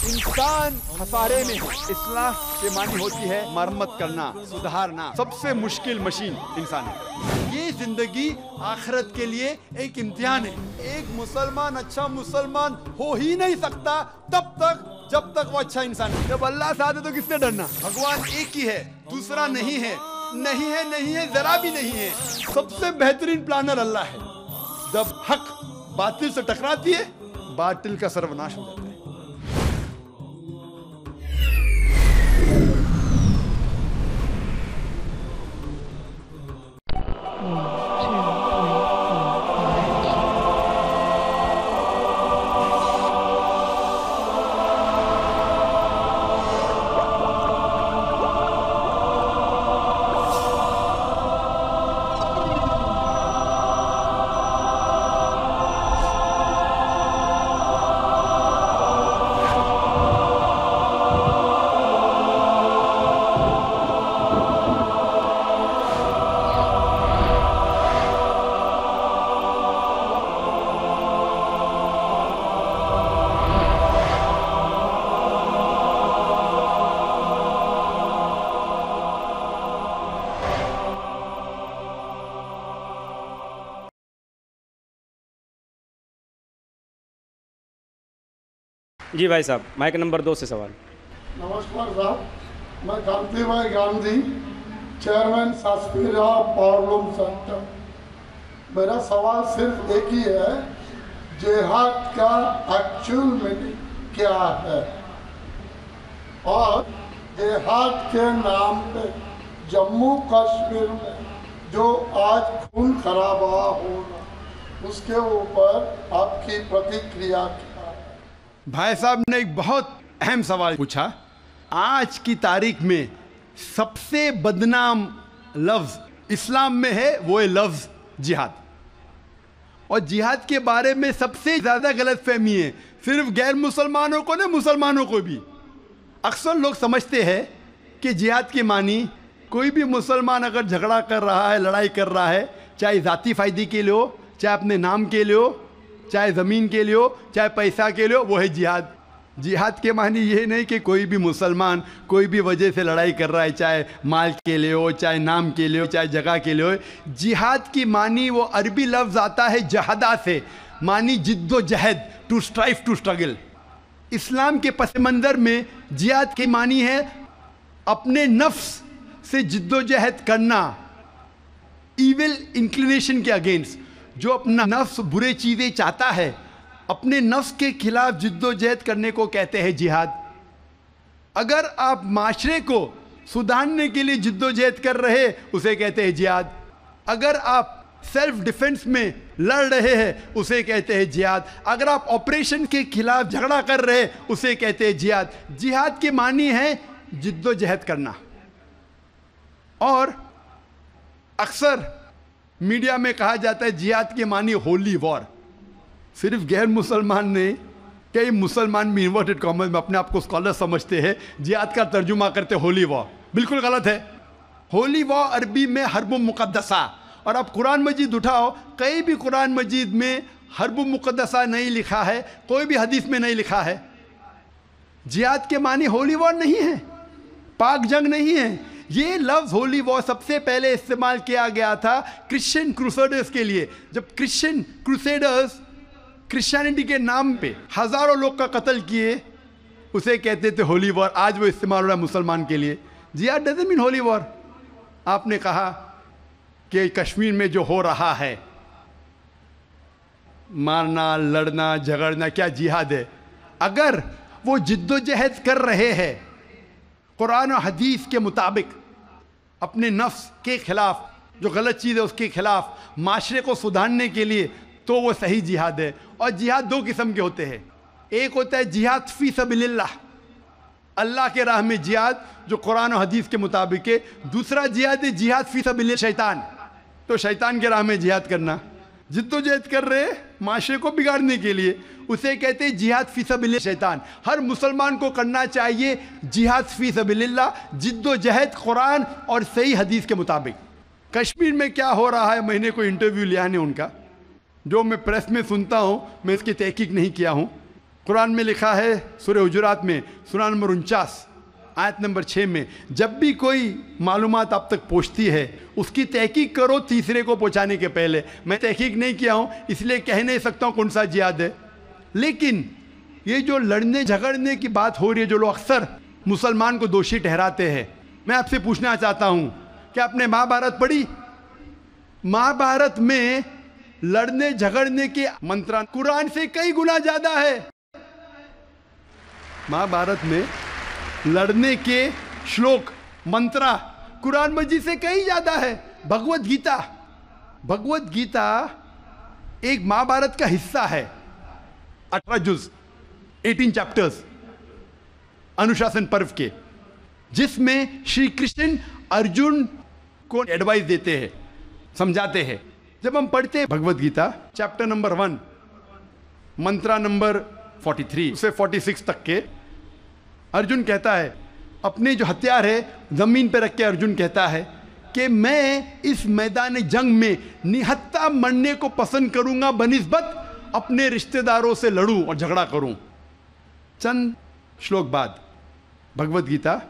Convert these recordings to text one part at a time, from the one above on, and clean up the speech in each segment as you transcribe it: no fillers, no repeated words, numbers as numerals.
इंसान खसारे में है। इस्लाह के मानी होती है मरम्मत करना, सुधारना। सबसे मुश्किल मशीन इंसान है। ये जिंदगी आखिरत के लिए एक इम्तिहान है। एक मुसलमान अच्छा मुसलमान हो ही नहीं सकता तब तक जब तक वो अच्छा इंसान है। जब अल्लाह साथ है तो किससे डरना? भगवान एक ही है, दूसरा नहीं है, नहीं है, नहीं है, जरा भी नहीं है। सबसे बेहतरीन प्लानर अल्लाह है। जब हक बातिल से टकराती है, बातिल का सर्वनाश हो जाता है। जी भाई साहब, माइक नंबर 2 से सवाल। नमस्कार साहब, मैं कांति भाई गांधी, चेयरमैन सासपीरा पावरलूम सेंटर। मेरा सवाल सिर्फ एक ही है, जिहाद का एक्चुअल मीनिंग क्या है? और जिहाद के नाम पे जम्मू कश्मीर में जो आज खून खराबा हो रहा, उसके ऊपर आपकी प्रतिक्रिया क्या? भाई साहब ने एक बहुत अहम सवाल पूछा। आज की तारीख में सबसे बदनाम लफ्ज इस्लाम में है, वो है लफ्ज जिहाद। और जिहाद के बारे में सबसे ज्यादा गलतफहमी है, सिर्फ गैर मुसलमानों को ना, मुसलमानों को भी। अक्सर लोग समझते हैं कि जिहाद की मानी कोई भी मुसलमान अगर झगड़ा कर रहा है, लड़ाई कर रहा है, चाहे जाती फायदे के लिए हो, चाहे अपने नाम के लिए हो, चाहे ज़मीन के लिए हो, चाहे पैसा के लिए हो, वो है जिहाद। जिहाद के मानी ये नहीं कि कोई भी मुसलमान कोई भी वजह से लड़ाई कर रहा है, चाहे माल के लिए हो, चाहे नाम के लिए हो, चाहे जगह के लिए हो। जिहाद की मानी वो अरबी लफ्ज़ आता है जहदा से, मानी जिद्दोजहद, टू स्ट्राइव, टू स्ट्रगल। इस्लाम के पस मंज़र में जिहाद की मानी है अपने नफ्स से जिद्दोजहद करना, ईविल इंक्लिनेशन के अगेंस्ट। जो अपना नफ्स बुरे चीज़ें चाहता है, अपने नफ्स के खिलाफ जिद्दोजहद करने को कहते हैं जिहाद। अगर आप माशरे को सुधारने के लिए जिद्दोजहद कर रहे, उसे कहते हैं जिहाद। अगर आप सेल्फ डिफेंस में लड़ रहे हैं, उसे कहते हैं जिहाद। अगर आप ऑपरेशन के खिलाफ झगड़ा कर रहे, उसे कहते हैं जिहाद। जिहाद की मानी है जिद्दोजहद करना। और अक्सर मीडिया में कहा जाता है जिहाद की मानी होली वॉर। सिर्फ गैर मुसलमान ने, कई मुसलमान भी इन्वर्टेड कॉमर्स में अपने आप को स्कॉलर समझते हैं, जिहाद का तर्जुमा करते होली वॉर। बिल्कुल गलत है। होली वॉर अरबी में हर्ब मुक़द्दसा, और आप कुरान मजीद उठाओ, कहीं भी कुरान मजीद में हर्ब मुक़द्दसा नहीं लिखा है, कोई भी हदीस में नहीं लिखा है। जिहाद के मानी होली वॉर नहीं है, पाक जंग नहीं है। ये लफ्ज़ होली वॉर सबसे पहले इस्तेमाल किया गया था क्रिश्चियन क्रूसेडर्स के लिए। जब क्रिश्चियन क्रूसेडर्स क्रिश्चियनिटी के नाम पे हज़ारों लोग का कत्ल किए, उसे कहते थे होली वॉर। आज वो इस्तेमाल हो रहा है मुसलमान के लिए। जिहाद डजंट मीन होली वॉर। आपने कहा कि कश्मीर में जो हो रहा है, मारना, लड़ना, झगड़ना, क्या जिहाद है? अगर वो जिद्दोजहद कर रहे हैं कुरान और हदीस के मुताबिक, अपने नफ्स के खिलाफ, जो गलत चीज़ है उसके खिलाफ, माशरे को सुधारने के लिए, तो वो सही जिहाद है। और जिहाद दो किस्म के होते हैं। एक होता है जिहाद फी सबीलिल्लाह, अल्लाह के राह में जिहाद, जो कुरान और हदीस के मुताबिक है। दूसरा जिहाद है जिहाद फी सबीलिल्लाह शैतान, तो शैतान के राह में जिहाद करना। जिद्दोजहद कर रहे माशरे को बिगाड़ने के लिए, उसे कहते हैं जिहाद फी सबीलिल्लाह शैतान। हर मुसलमान को करना चाहिए जिहाद फी सबीलिल्लाह, जिद्दोजहद कुरान और सही हदीस के मुताबिक। कश्मीर में क्या हो रहा है, मैंने कोई इंटरव्यू लिया नहीं उनका, जो मैं प्रेस में सुनता हूँ, मैं इसकी तहकीक नहीं किया हूँ। कुरान में लिखा है सूरह हुजुरात में सूरा नंबर 49 आयत नंबर 6 में, जब भी कोई मालूमात आप तक पहुँचती है उसकी तहकीक करो तीसरे को पहुँचाने के पहले। मैं तहकीक नहीं किया हूँ इसलिए कह नहीं सकता हूँ कौन सा जिहाद है, लेकिन ये जो लड़ने झगड़ने की बात हो रही है, जो लोग अक्सर मुसलमान को दोषी ठहराते हैं, मैं आपसे पूछना चाहता हूँ कि आपने महाभारत पढ़ी? महाभारत में लड़ने झगड़ने के मंत्र कुरान से कई गुना ज्यादा है। महाभारत में लड़ने के श्लोक मंत्रा कुरान मजीद से कई ज्यादा है। भगवत गीता एक महाभारत का हिस्सा है, 18 जुज 18 चैप्टर्स अनुशासन पर्व के, जिसमें श्री कृष्ण अर्जुन को एडवाइस देते हैं, समझाते हैं। जब हम पढ़ते हैं भगवत गीता चैप्टर नंबर 1 मंत्रा नंबर 43 से 46 तक के, अर्जुन कहता है, अपने जो हथियार है जमीन पर रख के अर्जुन कहता है कि मैं इस मैदान जंग में निहत्था मरने को पसंद करूंगा बनिस्बत अपने रिश्तेदारों से लड़ूं और झगड़ा करूं। चंद श्लोक बाद Bhagavad Gita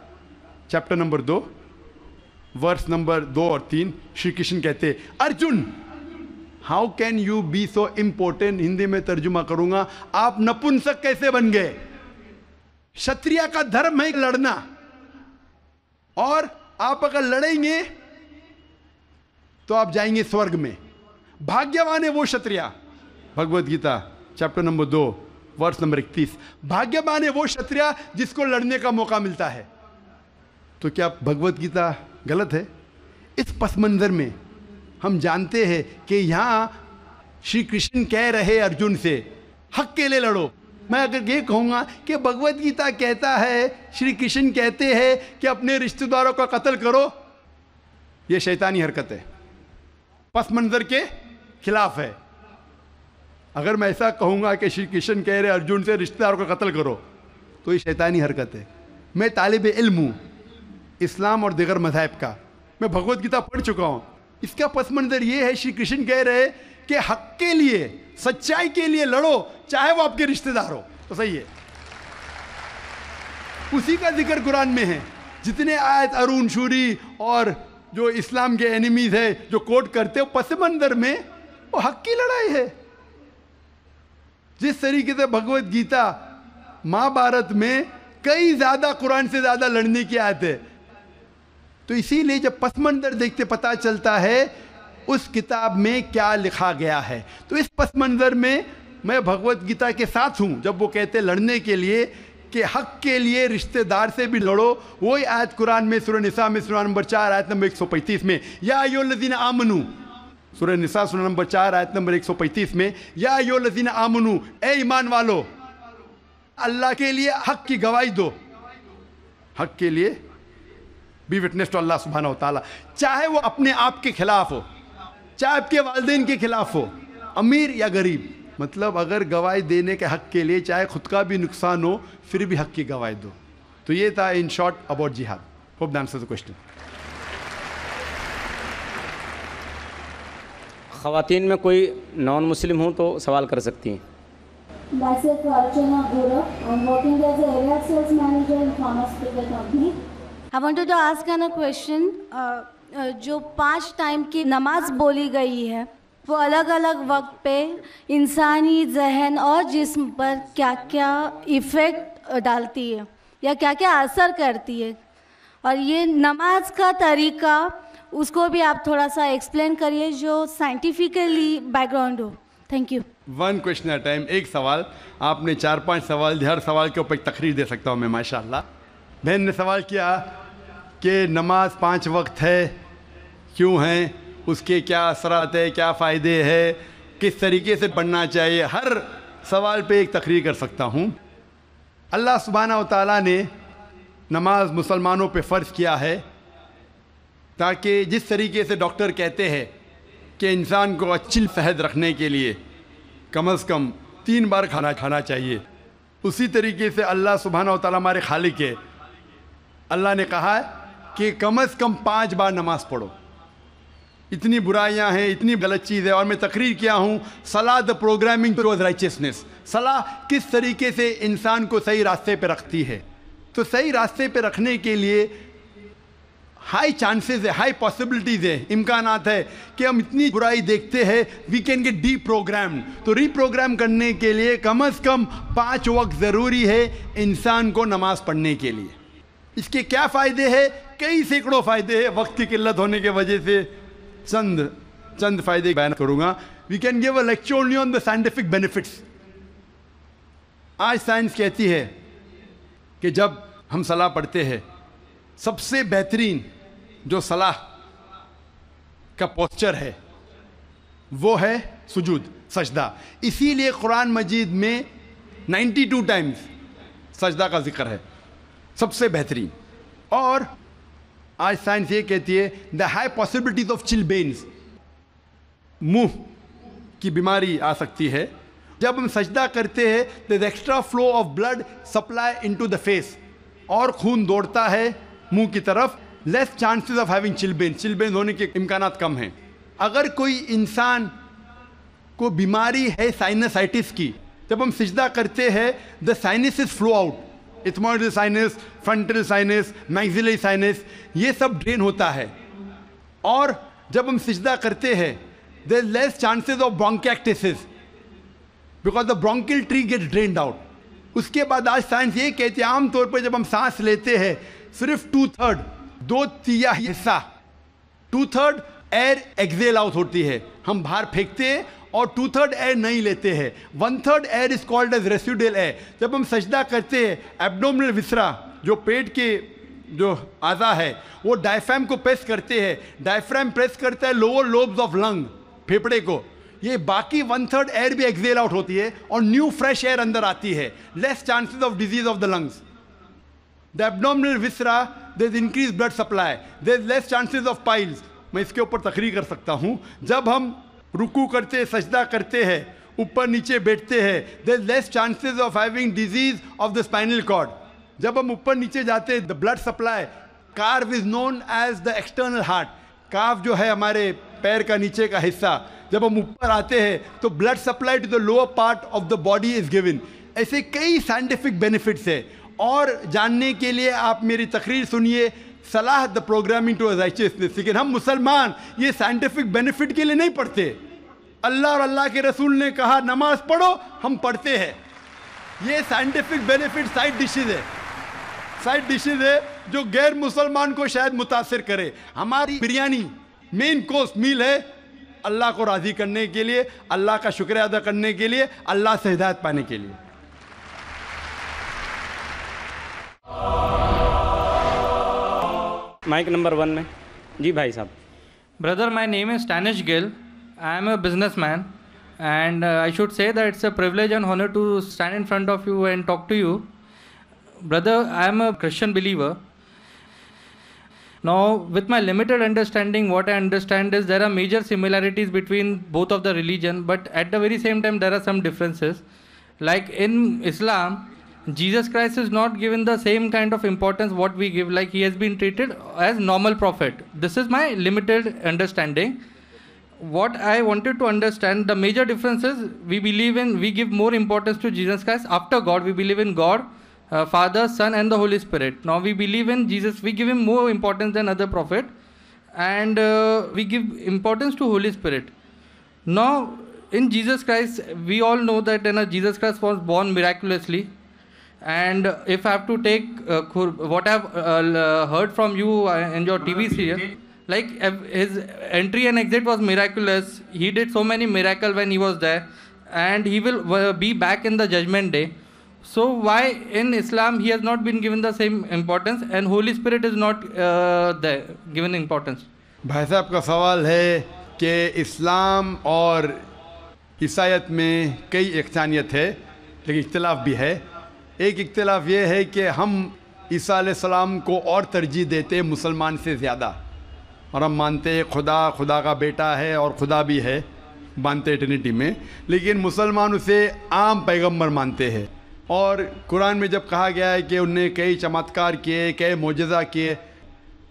chapter number 2 verse number 2 और 3 श्री कृष्ण कहते, Arjun how can you be so important, Hindi में तर्जुमा करूंगा, आप नपुंसक कैसे बन गए? क्षत्रिय का धर्म है लड़ना, और आप अगर लड़ेंगे तो आप जाएंगे स्वर्ग में। भाग्यवान है वो क्षत्रिय, Bhagavad Gita chapter number 2 verse number 31, भाग्यवान है वो क्षत्रिय जिसको लड़ने का मौका मिलता है। तो क्या भगवत गीता गलत है? इस पस मंजर में हम जानते हैं कि यहां श्री कृष्ण कह रहे अर्जुन से हक के लिए लड़ो। मैं अगर ये कहूँगा कि भगवत गीता कहता है, श्री कृष्ण कहते हैं कि अपने रिश्तेदारों का कत्ल करो, ये शैतानी हरकत है, पस मंजर के खिलाफ है। अगर मैं ऐसा कहूँगा कि श्री कृष्ण कह रहे अर्जुन से रिश्तेदारों का कत्ल करो, तो ये शैतानी हरकत है। मैं तालिब इल्म हूँ इस्लाम और दिगर मज़ाहिब का, मैं भगवत गीता पढ़ चुका हूँ। इसका पस मंजर ये है, श्री कृष्ण कह रहे कि हक के लिए, सच्चाई के लिए लड़ो, चाहे वो आपके रिश्तेदार हो। तो सही है, उसी का जिक्र कुरान में है। जितने आयत अरुण शूरी और जो इस्लाम के एनिमीज है जो कोट करते हो, पस मंजर में वो हक की लड़ाई है। जिस तरीके से भगवत गीता महाभारत में कई ज्यादा कुरान से ज्यादा लड़ने की आयत है, तो इसीलिए जब पस मंजर देखते पता चलता है उस किताब में क्या लिखा गया है। तो इस पस मंजर में मैं भगवत गीता के साथ हूं जब वो कहते लड़ने के लिए कि हक के लिए रिश्तेदार से भी लड़ो। वही आयत कुरान में सूरह निसा में सूरा नंबर 4 आयत नंबर 135 में, या अय्युहल्लज़ीना आमनू, सूरह निसा सूरा नंबर 4 आयत नंबर 135 में, या अय्युहल्लज़ीना आमनू, ए ईमान वालो, अल्लाह के लिए हक की गवाही दो। हक के लिए बी विटनेस टू अल्लाह सुब्हानहू व तआला, चाहे वो अपने आप के खिलाफ हो, चाहे आपके वालिदैन के खिलाफ हो, अमीर या गरीब। मतलब अगर गवाही देने के हक के लिए चाहे खुद का भी नुकसान हो फिर भी हक की गवाही दो। तो ये था इन शॉर्ट अबाउट जिहाद। Hope that answers the question. ख़वातीन में कोई नॉन मुस्लिम हो तो सवाल कर सकती हैं। Myself Archana Gura. I'm working as a area sales manager in pharmaceutical company. I wanted to ask a question. जो 5 टाइम की नमाज बोली गई है वो अलग अलग वक्त पे इंसानी जहन और जिस्म पर क्या क्या इफ़ेक्ट डालती है या क्या क्या असर करती है, और ये नमाज का तरीका उसको भी आप थोड़ा सा एक्सप्लेन करिए जो साइंटिफिकली बैकग्राउंड हो। Thank you. 1 question at time, एक सवाल। आपने 4-5 सवाल, हर सवाल के ऊपर एक तकरीर दे सकता हूँ मैं, माशाल्लाह। बहन ने सवाल किया कि नमाज 5 वक्त है, क्यों है, उसके क्या असरात है, क्या फ़ायदे है, किस तरीके से पढ़ना चाहिए, हर सवाल पे एक तकरीर कर सकता हूँ। अल्लाह सुब्हानहू व तआला ने नमाज मुसलमानों पे फ़र्ज़ किया है ताकि जिस तरीके से डॉक्टर कहते हैं कि इंसान को अच्छी सेहत रखने के लिए कम से कम 3 बार खाना खाना चाहिए, उसी तरीके से अल्लाह सुब्हानहू व तआला हमारे खालिक है। अल्लाह ने कहा है कि कम से कम 5 बार नमाज पढ़ो। इतनी बुराइयां हैं, इतनी गलत चीज़ है, और मैं तकरीर किया हूँ सलाह द प्रोग्रामिंग टुवर्ड्स राइचियसनेस। सलाह किस तरीके से इंसान को सही रास्ते पे रखती है। तो सही रास्ते पे रखने के लिए हाई चांसेस है, हाई पॉसिबिलिटीज है, इम्कानात है कि हम इतनी बुराई देखते हैं, वी कैन गेट रीप्रोग्राम्ड। तो रीप्रोग्राम करने के लिए कम से कम 5 वक्त ज़रूरी है इंसान को नमाज पढ़ने के लिए। इसके क्या फ़ायदे हैं? कई सैकड़ों फ़ायदे हैं। वक्त की किल्लत होने की वजह से चंद फ़ायदे बयान करूँगा। We can give a lecture only on the scientific benefits. आज साइंस कहती है कि जब हम सलाह पढ़ते हैं, सबसे बेहतरीन जो सलाह का पोस्चर है वो है सुजूद, सजदा। इसीलिए कुरान मजीद में 92 टाइम्स सजदा का जिक्र है, सबसे बेहतरीन। और आज साइंस ये कहती है द हाई पॉसिबिलिटीज ऑफ चिलबेन्स, मुंह की बीमारी आ सकती है। जब हम सजदा करते हैं the extra flow of blood supply into the face, और खून दौड़ता है मुंह की तरफ, लेस चांसेस ऑफ हैविंग चिलबेन होने के इम्कानात कम हैं। अगर कोई इंसान को बीमारी है साइनसाइटिस की, जब हम सिजदा करते हैं the sinuses flow out, ethmoidal sinus, frontal sinus, maxillary sinus, ये सब ड्रेन होता है। और जब हम सिजदा करते हैं there is less chances of bronchitis because the bronchial tree gets drained out. उसके बाद आज साइंस ये कहती है आमतौर पर जब हम सांस लेते हैं सिर्फ 2/3, 2/3 हिस्सा, 2/3 एयर एक्सेल आउट होती है, हम बाहर फेंकते हैं, और 2/3 एयर नहीं लेते हैं। 1/3 air is called as residual air. जब हम सजदा करते हैं, एब्डोमिनल विसरा जो पेट के जो आज़ा है वो डायफ्राम को प्रेस करते हैं, डायफ्राम प्रेस करता है लोअर लोब्स ऑफ लंग, फेफड़े को, ये बाकी 1/3 एयर भी एक्सेल आउट होती है और न्यू फ्रेश एयर अंदर आती है, less chances of disease of the lungs. The abdominal viscera there is increase blood supply, there is less chances of piles. मैं इसके ऊपर तकरीर कर सकता हूँ। जब हम रुकू करते हैं, सजदा करते हैं, ऊपर नीचे बैठते हैं, there is less chances of having disease of the spinal cord. जब हम ऊपर नीचे जाते हैं, the blood supply, calf is known as the external heart, calf जो है हमारे पैर का नीचे का हिस्सा, जब हम ऊपर आते हैं तो blood supply to the lower part of the body is given. ऐसे कई साइंटिफिक बेनिफिट्स है। और जानने के लिए आप मेरी तकरीर सुनिए, सलाह द प्रोग्रामिंग टू राइचियसनेस। लेकिन हम मुसलमान ये साइंटिफिक बेनिफिट के लिए नहीं पढ़ते। अल्लाह और अल्लाह के रसूल ने कहा नमाज पढ़ो, हम पढ़ते हैं। ये साइंटिफिक बेनिफिट साइड डिशेज है जो गैर मुसलमान को शायद मुतासिर करे। हमारी बिरयानी मेन कोर्स मील है अल्लाह को राज़ी करने के लिए, अल्लाह का शुक्र अदा करने के लिए, अल्लाह से हिदायत पाने के लिए। माइक नंबर 1 में जी भाई साहब। Brother, my name is Stanish Gill. I am a businessman, and I should say that it's a privilege and honor to stand in front of you and talk to you. Brother, I am a Christian believer. Now, with my limited understanding, what I understand is there are major similarities between both of the religion, but at the very same time, there are some differences. Like in Islam, Jesus Christ is not given the same kind of importance what we give, like he has been treated as normal prophet. This is my limited understanding. What I wanted to understand, the major difference is we give more importance to Jesus Christ after God. We believe in God, Father, Son and the Holy Spirit. Now we believe in Jesus, we give him more importance than other prophet, and we give importance to Holy Spirit. Now in Jesus Christ, we all know that Jesus Christ was born miraculously. And if I have to take what I have heard from you in your TV serial, like his entry and exit was miraculous. He did so many miracles when he was there, and he will be back in the judgment day. So why in Islam he has not been given the same importance and Holy Spirit is not given importance? भाई साहब का सवाल है कि इस्लाम और ईसाईयत में कई इख्तिलाफ है, लेकिन इख्तिलाफ भी है। एक इख्तिलाफ ये है कि हम ईसा अलैहिस्सलाम को और तरजीह देते हैं मुसलमान से ज़्यादा, और हम मानते हैं खुदा का बेटा है और खुदा भी है, मानते हैं ट्रिनिटी में, लेकिन मुसलमान उसे आम पैगंबर मानते हैं। और कुरान में जब कहा गया है कि उनने कई चमत्कार किए, कई मोजज़ा किए,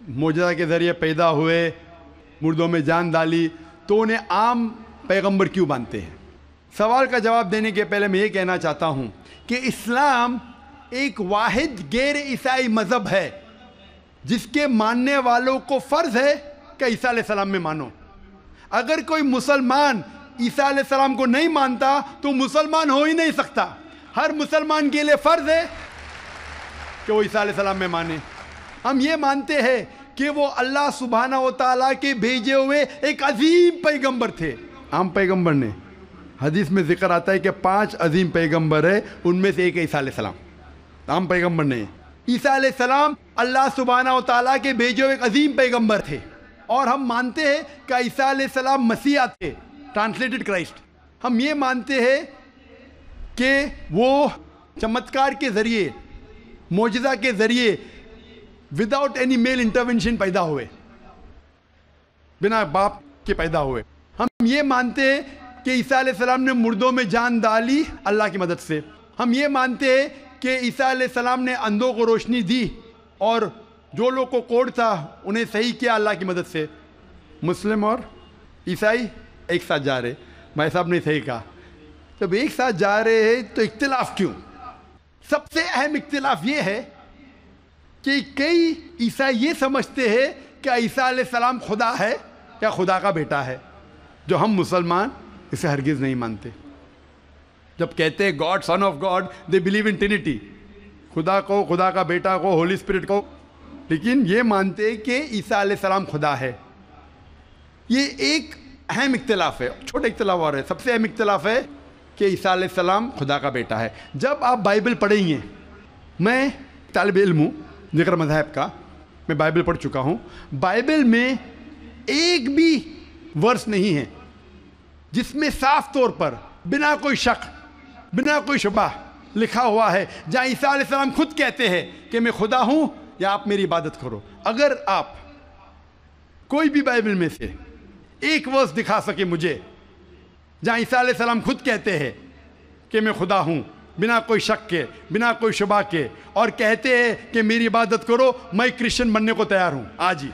मोजज़ा के ज़रिए पैदा हुए, मुर्दों में जान डाली, तो उन्हें आम पैगंबर क्यों मानते हैं? सवाल का जवाब देने के पहले मैं ये कहना चाहता हूँ कि इस्लाम एक वाहिद गैर ईसाई मज़हब है जिसके मानने वालों को फ़र्ज़ है कि ईसा अलैहिस्सलाम में मानो। अगर कोई मुसलमान ईसा अलैहिस्सलाम को नहीं मानता तो मुसलमान हो ही नहीं सकता। हर मुसलमान के लिए फ़र्ज़ है कि वो ईसा अलैहिस्सलाम में माने। हम ये मानते हैं कि वो अल्लाह सुब्हाना व तआला के भेजे हुए एक अजीम पैगंबर थे। आम पैगंबर ने, हदीस में जिक्र आता है कि 5 अजीम पैगंबर है, उनमें से एक है ईसा अलैहिस्सलाम। आम पैगंबर ने, ईसा अलैहिस्सलाम अल्लाह सुब्हाना व तआला के भेजे हुए एक अजीम पैगंबर थे। और हम मानते हैं कि ईसा अलैहिस्सलाम मसीहा थे, ट्रांसलेटेड क्राइस्ट। हम ये मानते हैं कि वो चमत्कार के ज़रिए, मोजज़ा के ज़रिए, विदाउट एनी मेल इंटरवेंशन पैदा हुए, बिना बाप के पैदा हुए। हम ये मानते हैं कि ईसा अलैहिस्सलाम ने मुर्दों में जान डाली अल्लाह की मदद से। हम ये मानते हैं कि ईसा अलैहिस्सलाम ने अंधों को रोशनी दी और जो लोग को कोढ़ था उन्हें सही किया अल्लाह की मदद से। मुस्लिम और ईसाई एक साथ जा रहे, भाई साहब ने सही कहा। जब एक साथ जा रहे हैं तो इख्तिलाफ क्यों? सबसे अहम इख्तिलाफ ये है कि कई ईसाई ये समझते हैं कि ईसा अलैहिस्सलाम खुदा है या खुदा का बेटा है, जो हम मुसलमान इसे हरगिज़ नहीं मानते। जब कहते हैं God, son of God, they believe in Trinity, खुदा को, खुदा का बेटा को, होली स्पिरिट को, लेकिन ये मानते हैं कि ईसा अलैहिस्सलाम खुदा है। ये एक अहम इख्तिलाफ है। छोटे इख्तिलाफ और है, सबसे अहम इख्तिलाफ है कि ईसा अलैहिस्सलाम खुदा का बेटा है। जब आप बाइबल पढ़ेंगे, मैं तालिब इल्म हूँ ज़िक्र मज़हब का, मैं बाइबल पढ़ चुका हूँ। बाइबल में एक भी वर्स नहीं है जिसमें साफ तौर पर बिना कोई शक, बिना कोई शुबा लिखा हुआ है जहाँ ईसा अलैहिस्सलाम खुद कहते हैं कि मैं खुदा हूँ या आप मेरी इबादत करो। अगर आप कोई भी बाइबल में से एक वर्स दिखा सके मुझे जहाँ ईसा अलैहिस्सलाम खुद कहते हैं कि मैं खुदा हूँ, बिना कोई शक के, बिना कोई शुबा के, और कहते हैं कि मेरी इबादत करो, मैं क्रिश्चियन बनने को तैयार हूँ आज ही।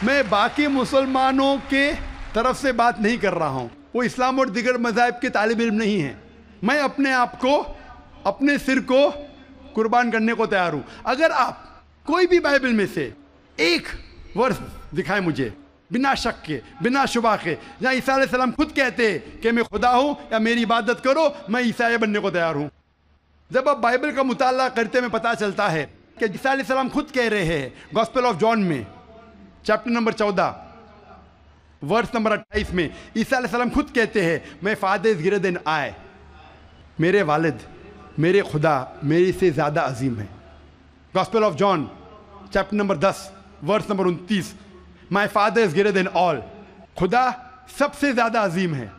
मैं बाकी मुसलमानों के तरफ से बात नहीं कर रहा हूँ, वो इस्लाम और दिगर मज़ाहिब के तालिब इल्म नहीं हैं। मैं अपने आप को, अपने सिर को कुर्बान करने को तैयार हूँ। अगर आप कोई भी बाइबल में से एक वर्स दिखाएं मुझे बिना शक के, बिना शुबा के, जहाँ ईसा अलैहिस्सलाम खुद कहते हैं कि मैं खुदा हूँ या मेरी इबादत करो, मैं ईसाई बनने को तैयार हूँ। जब आप बाइबल का मुताला करते में पता चलता है कि ईसा अलैहिस्सलाम खुद कह रहे हैं गॉस्पेल ऑफ जॉन में चैप्टर नंबर 14 वर्स नंबर 28 में, ईसा अलैहिस्सलाम खुद कहते हैं मैं father is greater than I, मेरे वालिद, मेरे खुदा मेरे से ज़्यादा अजीम है। Gospel of John chapter number 10 verse number 29, my father is greater than all, खुदा सबसे ज़्यादा अजीम है।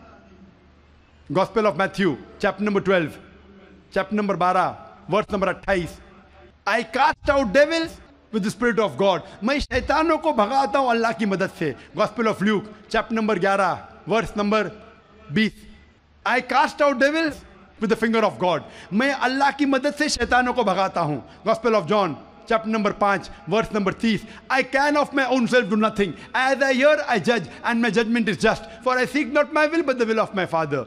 Gospel of Matthew chapter number 12 chapter number 12 verse number 28, I cast out devils with the spirit of God, मैं शैतानों को भगाता हूँ अल्लाह की मदद से। Gospel of Luke chapter number 11 verse number 20, I cast out devils with the finger of God, मैं अल्लाह की मदद से शैतानों को भगाता हूँ। Gospel of John chapter number 5 verse number 30, I can of my own self do nothing, as I hear I जज and my judgement is just, for I seek not my will but the will of my father.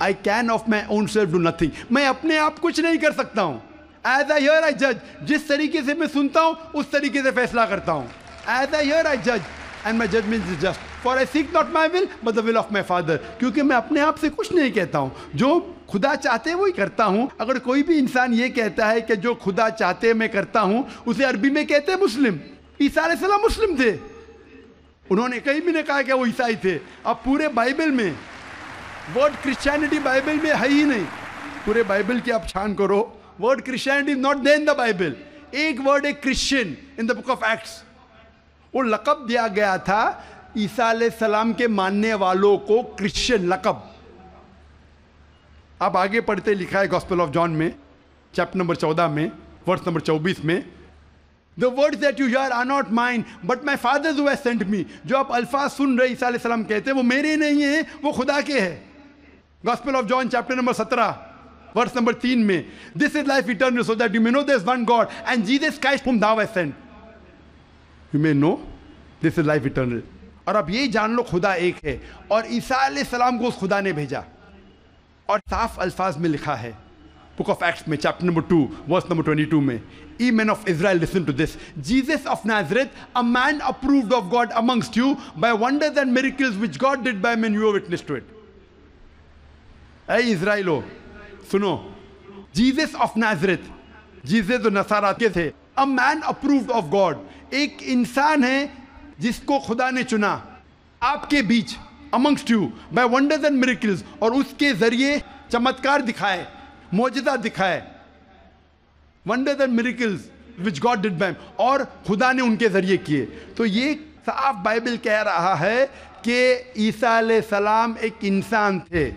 I can of my own self do nothing, मैं अपने आप कुछ नहीं कर सकता हूँ। As I hear I जज, जिस तरीके से मैं सुनता हूँ उस तरीके से फैसला करता हूँ। एज आई हियर आई जज and my judgement is just, for I seek not my will but the will of my father, क्योंकि मैं अपने आप से कुछ नहीं कहता हूँ, जो खुदा चाहते हैं वही करता हूँ। अगर कोई भी इंसान ये कहता है कि जो खुदा चाहते मैं करता हूँ, उसे अरबी में कहते हैं मुस्लिम। ईसा अलैहिस्सलाम मुस्लिम थे, उन्होंने कहीं भी नहीं कहा कि वो ईसाई थे। अब पूरे बाइबल में वर्ड क्रिश्चियनिटी बाइबल में है ही नहीं। पूरे बाइबल की आप छान करो, word Christianity is not there in the Bible. एक वर्ड है Christian in the book of Acts, वो लक़ब दिया गया था ईसा अलैहिस्सलाम के मानने वालों को, क्रिश्चियन लक़ब। आप आगे पढ़ते लिखा है गॉस्पेल ऑफ जॉन में चैप्टर नंबर 14 में वर्स नंबर 24 में, the words that you hear are not mine but my father who has sent me, जो आप अल्फाज सुन रहे ईसा अलैहिस्सलाम कहते हैं वो मेरे नहीं हैं, वो खुदा के हैं। Gospel of John chapter number 17 verse number 3 में, this is life eternal so that you may know there is one God and Jesus Christ whom thou hast sent, you may know this is life eternal. और अब ये जान लो खुदा एक है और ईसा अलैहिस्सलाम को उस खुदा ने भेजा। और साफ अल्फाज में लिखा है बुक ऑफ एक्ट्स में चैप्टर नंबर 2 वर्स नंबर 22 में, Ye men of Israel, listen to this. Jesus of Nazareth, a man approved of God amongst you by wonders and miracles which God did by men, you are witness to it. ऐ इज़राइलो सुनो, Jesus of Nazareth, Jesus तो नसारा के थे, a man approved of God, एक इंसान है जिसको खुदा ने चुना आपके बीच, amongst you by wonders and miracles, और उसके जरिए चमत्कार दिखाए, मौजज़ा दिखाए, wonders and miracles which God did by, और खुदा ने उनके जरिए किए। तो ये साफ बाइबल कह रहा है कि ईसा अलैहिस्सलाम एक इंसान थे,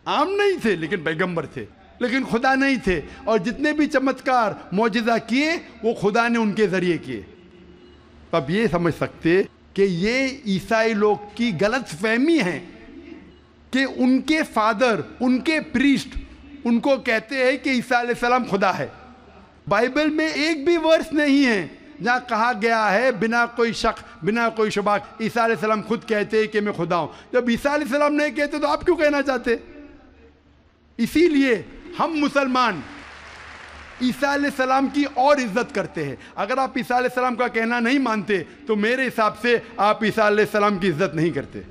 आम नहीं थे लेकिन पैगंबर थे, लेकिन खुदा नहीं थे, और जितने भी चमत्कार मौजज़ा किए वो खुदा ने उनके ज़रिए किए। अब ये समझ सकते कि ये ईसाई लोग की गलत फहमी है कि उनके फादर, उनके प्रीस्ट उनको कहते हैं कि ईसा अलैहिस्सलाम खुदा है। बाइबल में एक भी वर्स नहीं है जहाँ कहा गया है बिना कोई शक, बिना कोई शुबा ईसा अलैहिस्सलाम खुद कहते हैं कि मैं खुदा हूँ। जब ईसा अलैहिस्सलाम नहीं कहते तो आप क्यों कहना चाहते? इसीलिए हम मुसलमान ईसा अलैहिस्सलाम की और इज्जत करते हैं। अगर आप ईसा अलैहिस्सलाम का कहना नहीं मानते तो मेरे हिसाब से आप ईसा अलैहिस्सलाम की इज्जत नहीं करते।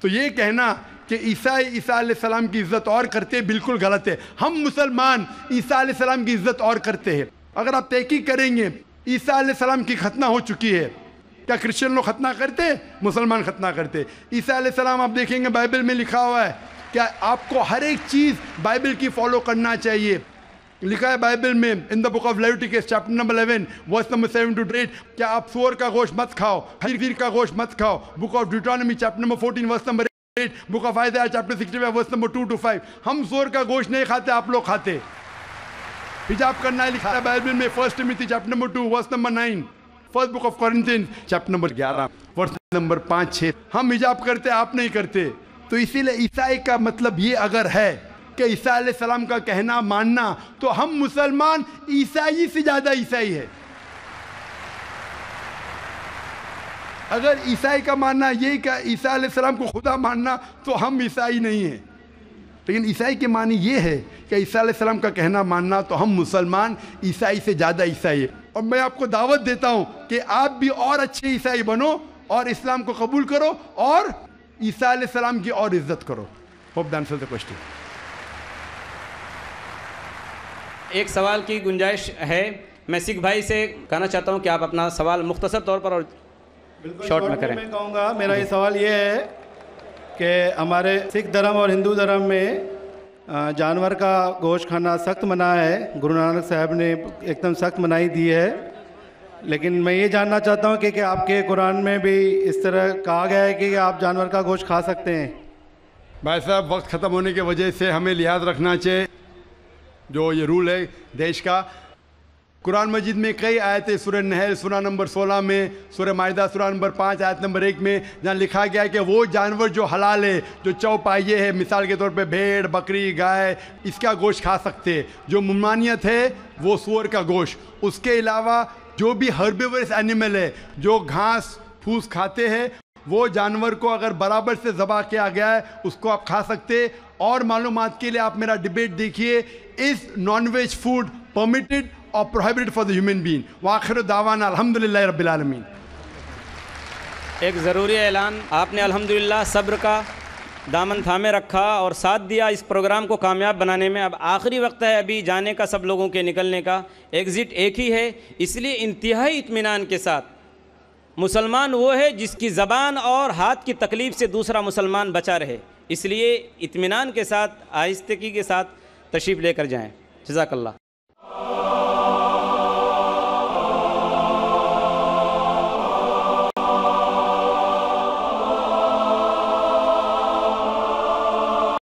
तो ये कहना कि ईसा अलैहिस्सलाम की इज्जत और करते हैं बिल्कुल गलत है। हम मुसलमान ईसा अलैहिस्सलाम की इज्जत और करते हैं। अगर आप तहकीक करेंगे ईसा अलैहिस्सलाम की खतना हो चुकी है, क्या क्रिश्चियन लोग खतना करते? मुसलमान खतना करते। ईसा अलैहिस्सलाम आप देखेंगे बाइबल में लिखा हुआ है, क्या आपको हर एक चीज़ बाइबल की फॉलो करना चाहिए। लिखा है बाइबल में in the book of Leviticus chapter number 11 verse number 7 to 8, क्या आप सूअर का गोश्त मत खाओ, खीर का गोश्त मत खाओ। Book of Deuteronomy chapter number 14 verse number 8, book of Isaiah chapter 65 verse number 2 to 5। हम सूअर का गोश्त नहीं खाते, आप लोग खाते। हिजाब करना है लिखा है बाइबल में 1 Timothy chapter number 2 verse number 9, first book of Corinthians chapter number 11 verse number 5-6। हम हिजाब करते, आप नहीं करते। तो इसीलिए ईसाई का मतलब ये अगर है कि ईसा अलैहिस्सलाम का कहना मानना, तो हम मुसलमान ईसाई से ज़्यादा ईसाई है। अगर ईसाई का मानना ये कि ईसा अलैहिस्सलाम को खुदा मानना, तो हम ईसाई नहीं हैं। लेकिन ईसाई के मानी ये है कि ईसा अलैहिस्सलाम का कहना मानना, तो हम मुसलमान ईसाई से ज़्यादा ईसाई है। और मैं आपको दावत देता हूँ कि आप भी और अच्छे ईसाई बनो और इस्लाम को कबूल करो और ईसा अलैहिस्सलाम की और इज्जत करो। Hope that answers the question. एक सवाल की गुंजाइश है, मैं सिख भाई से कहना चाहता हूं कि आप अपना सवाल मुख्तसर तौर पर और शॉर्ट में करें। मैं कहूँगा, मेरा ये सवाल ये है कि हमारे सिख धर्म और हिंदू धर्म में जानवर का गोश्त खाना सख्त मना है। गुरु नानक साहब ने एकदम सख्त मनाही दी है। लेकिन मैं ये जानना चाहता हूँ कि आपके कुरान में भी इस तरह कहा गया है कि आप जानवर का गोश्त खा सकते हैं? भाई साहब, वक्त ख़त्म होने की वजह से हमें लिहाज रखना चाहिए। जो ये रूल है देश का, कुरान मजीद में कई आयतें, सूरह नहल सूरह नंबर 16 में, सूरह माइदा सूरह नंबर 5 आयत नंबर 1 में, जहाँ लिखा गया है कि वो जानवर जो हलाल है, जो चौपाइये है, मिसाल के तौर पे भेड़, बकरी, गाय, इसका गोश्त खा सकते हैं। जो ममानियत है वो सूअर का गोश्त। उसके अलावा जो भी हर्बिवरस एनिमल है, जो घास फूस खाते हैं, वो जानवर को अगर बराबर से ज़बह किया गया है उसको आप खा सकते। और मालूमात के लिए आप मेरा डिबेट देखिए, is non veg food permitted और prohibited for the human being. व आखिर दावाना अल्हम्दुलिल्लाहि रब्बिल आलमीन। एक ज़रूरी ऐलान, आपने अल्हम्दुलिल्लाह सब्र का दामन थामे रखा और साथ दिया इस प्रोग्राम को कामयाब बनाने में। अब आखिरी वक्त है अभी जाने का, सब लोगों के निकलने का। एग्ज़िट एक ही है, इसलिए इंतहाई इत्मीनान के साथ, मुसलमान वो है जिसकी ज़बान और हाथ की तकलीफ़ से दूसरा मुसलमान बचा रहे, इसलिए इत्मीनान के साथ, आहिस्तगी के साथ तशरीफ़ लेकर जाएँ। जज़ाकल्लाह।